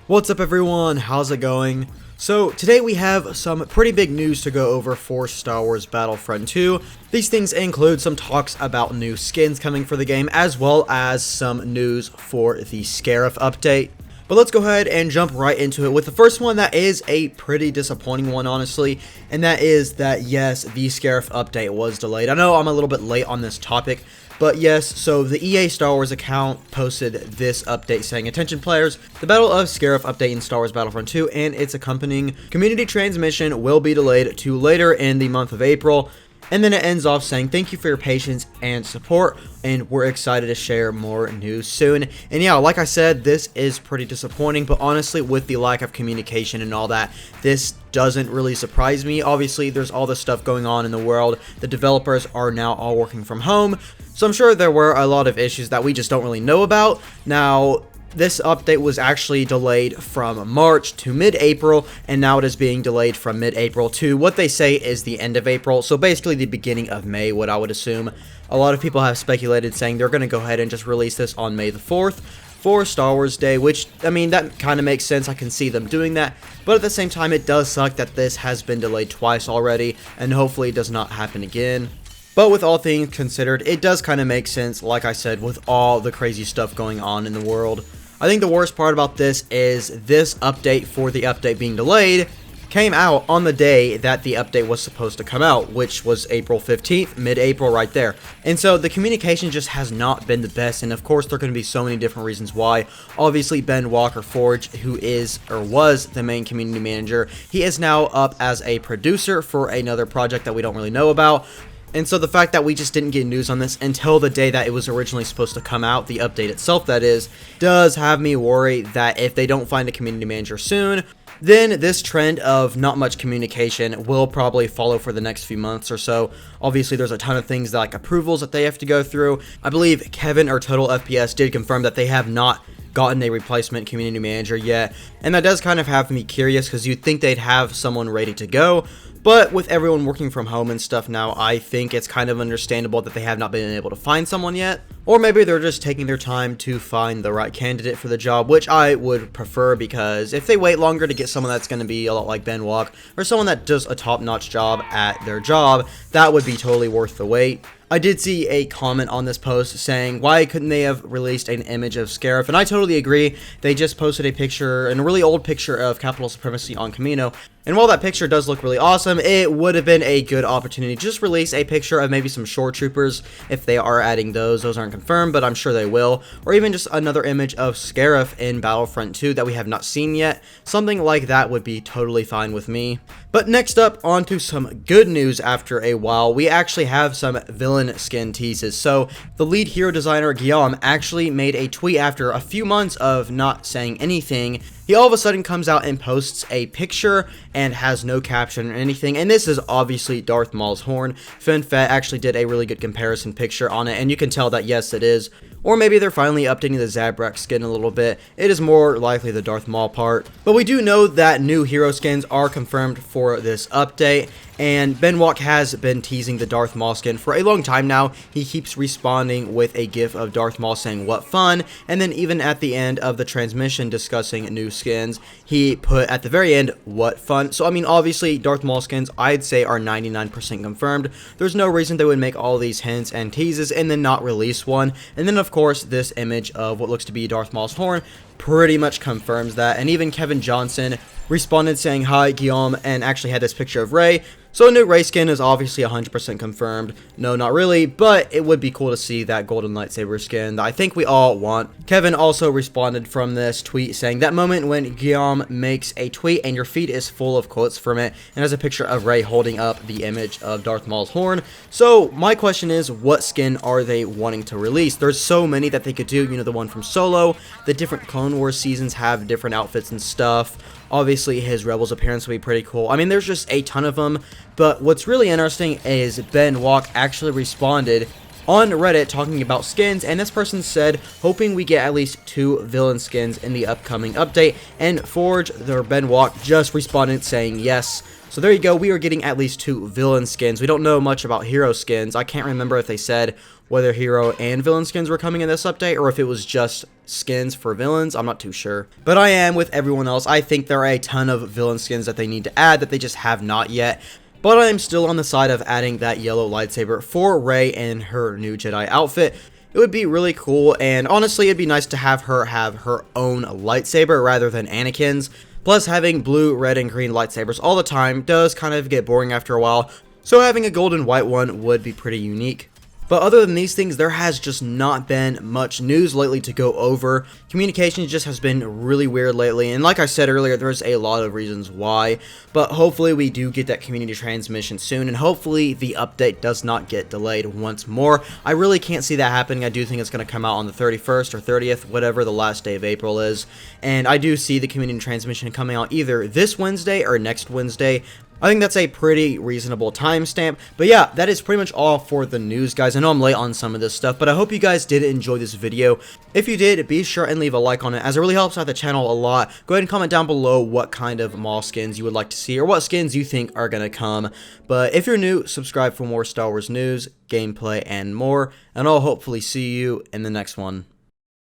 What's up everyone, how's it going? So today we have some pretty big news to go over for Star Wars Battlefront 2. These things include some talks about new skins coming for the game, as well as some news for the Scarif update. But let's go ahead and jump right into it with the first one that is a pretty disappointing one, honestly. And that is that, yes, the Scarif update was delayed. I know I'm a little bit late on this topic, but yes, so the EA Star Wars account posted this update saying, "Attention players, the Battle of Scarif update in Star Wars Battlefront 2 and its accompanying community transmission will be delayed to later in the month of April." And then it ends off saying, "Thank you for your patience and support, and we're excited to share more news soon." And yeah, like I said, this is pretty disappointing, but honestly, with the lack of communication and all that, this doesn't really surprise me. Obviously, there's all this stuff going on in the world. The developers are now all working from home, so I'm sure there were a lot of issues that we just don't really know about. Now, this update was actually delayed from March to mid-April, and now it is being delayed from mid-April to what they say is the end of April, so basically the beginning of May, what I would assume. A lot of people have speculated saying they're going to go ahead and just release this on May the 4th for Star Wars Day, which, I mean, that kind of makes sense. I can see them doing that, but at the same time, it does suck that this has been delayed twice already, and hopefully it does not happen again. But with all things considered, it does kind of make sense, like I said, with all the crazy stuff going on in the world. I think the worst part about this is this update for the update being delayed came out on the day that the update was supposed to come out, which was April 15th, mid-April right there. And so the communication just has not been the best, and of course there are going to be so many different reasons why. Obviously Ben Walker Forge, who is or was the main community manager, he is now up as a producer for another project that we don't really know about. And so the fact that we just didn't get news on this until the day that it was originally supposed to come out, the update itself that is, does have me worry that if they don't find a community manager soon, then this trend of not much communication will probably follow for the next few months or so. Obviously, there's a ton of things like approvals that they have to go through. I believe Kevin or Total FPS did confirm that they have not gotten a replacement community manager yet, and that does kind of have me curious because you'd think they'd have someone ready to go. But with everyone working from home and stuff now, I think it's kind of understandable that they have not been able to find someone yet. Or maybe they're just taking their time to find the right candidate for the job, which I would prefer, because if they wait longer to get someone that's going to be a lot like Ben Walk, or someone that does a top-notch job at their job, that would be totally worth the wait. I did see a comment on this post saying, why couldn't they have released an image of Scarif? And I totally agree. They just posted a picture, and a really old picture of Capital Supremacy on Camino. And while that picture does look really awesome, it would have been a good opportunity to just release a picture of maybe some shore troopers if they are adding those. Those aren't confirmed, but I'm sure they will. Or even just another image of Scarif in Battlefront 2 that we have not seen yet. Something like that would be totally fine with me. But next up, on to some good news after a while. We actually have some villain skin teases. So the lead hero designer Guillaume actually made a tweet after a few months of not saying anything. He all of a sudden comes out and posts a picture and has no caption or anything, and this is obviously Darth Maul's horn. FinFet actually did a really good comparison picture on it, and you can tell that yes, it is. Or maybe they're finally updating the Zabrak skin a little bit. It is more likely the Darth Maul part. But we do know that new hero skins are confirmed for this update, and Ben Walk has been teasing the Darth Maul skin for a long time now. He keeps responding with a gif of Darth Maul saying "what fun," and then even at the end of the transmission discussing new skins, he put at the very end "what fun." So I mean, obviously Darth Maul skins I'd say are 99% confirmed. There's no reason they would make all these hints and teases and then not release one. And then of course this image of what looks to be Darth Maul's horn pretty much confirms that. And even Kevin Johnson responded saying "hi Guillaume," and actually had this picture of Rey. So a new Rey skin is obviously 100% confirmed. No, not really, but it would be cool to see that golden lightsaber skin that I think we all want. Kevin also responded from this tweet saying, "that moment when Guillaume makes a tweet and your feed is full of quotes from it," and has a picture of Rey holding up the image of Darth Maul's horn. So my question is, what skin are they wanting to release? There's so many that they could do. You know, the one from Solo, the different Clone Wars seasons have different outfits and stuff. Obviously, his Rebels appearance would be pretty cool. I mean, there's just a ton of them. But what's really interesting is Ben Walk actually responded on Reddit talking about skins, and this person said, hoping we get at least 2 villain skins in the upcoming update, and Forge, or Ben Walk, just responded saying, yes, So there you go, we are getting at least 2 villain skins. We don't know much about hero skins. I can't remember if they said whether hero and villain skins were coming in this update or if it was just skins for villains. I'm not too sure. But I am with everyone else. I think there are a ton of villain skins that they need to add that they just have not yet. But I am still on the side of adding that yellow lightsaber for Rey in her new Jedi outfit. It would be really cool, and honestly, it'd be nice to have her own lightsaber rather than Anakin's. Plus, having blue, red, and green lightsabers all the time does kind of get boring after a while, so having a gold and white one would be pretty unique. But other than these things, there has just not been much news lately to go over. Communication just has been really weird lately, and like I said earlier, there's a lot of reasons why. But hopefully we do get that community transmission soon, and hopefully the update does not get delayed once more. I really can't see that happening. I do think it's going to come out on the 31st or 30th, whatever the last day of April is. And I do see the community transmission coming out either this Wednesday or next Wednesday. I think that's a pretty reasonable timestamp. But yeah, that is pretty much all for the news, guys. I know I'm late on some of this stuff, but I hope you guys did enjoy this video. If you did, be sure and leave a like on it, as it really helps out the channel a lot. Go ahead and comment down below what kind of Maul skins you would like to see, or what skins you think are going to come. But if you're new, subscribe for more Star Wars news, gameplay, and more. And I'll hopefully see you in the next one.